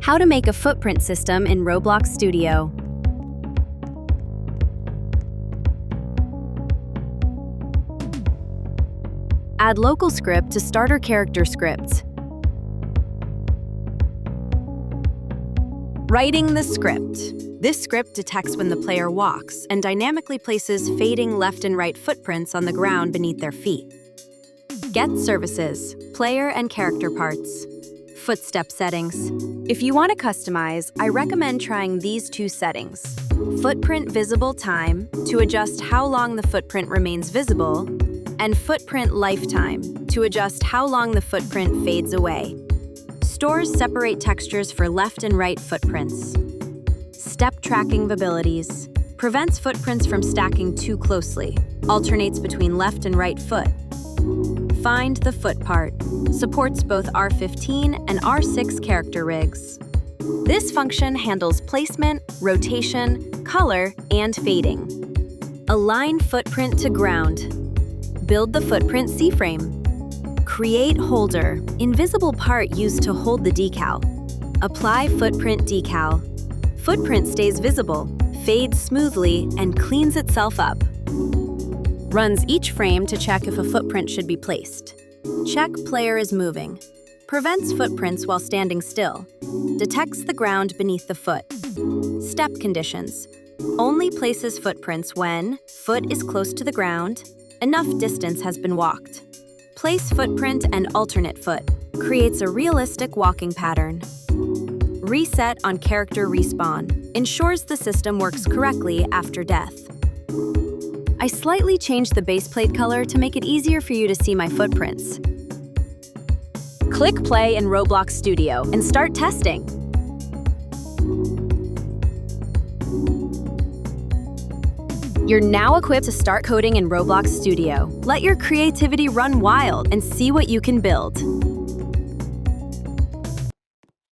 How to make a footprint system in Roblox Studio. Add local script to starter character script. Writing the script. This script detects when the player walks and dynamically places fading left and right footprints on the ground beneath their feet. Get services, player and character parts. Footstep settings. If you want to customize, I recommend trying these two settings. Footprint visible time, to adjust how long the footprint remains visible, and footprint lifetime, to adjust how long the footprint fades away. Stores separate textures for left and right footprints. Step tracking abilities. Prevents footprints from stacking too closely. Alternates between left and right foot. Find the foot part. Supports both R15 and R6 character rigs. This function handles placement, rotation, color, and fading. Align footprint to ground. Build the footprint C-frame. Create holder, invisible part used to hold the decal. Apply footprint decal. Footprint stays visible, fades smoothly, and cleans itself up. Runs each frame to check if a footprint should be placed. Check player is moving. Prevents footprints while standing still. Detects the ground beneath the foot. Step conditions. Only places footprints when foot is close to the ground, enough distance has been walked. Place footprint and alternate foot. Creates a realistic walking pattern. Reset on character respawn. Ensures the system works correctly after death. I slightly changed the base plate color to make it easier for you to see my footprints. Click play in Roblox Studio and start testing. You're now equipped to start coding in Roblox Studio. Let your creativity run wild and see what you can build.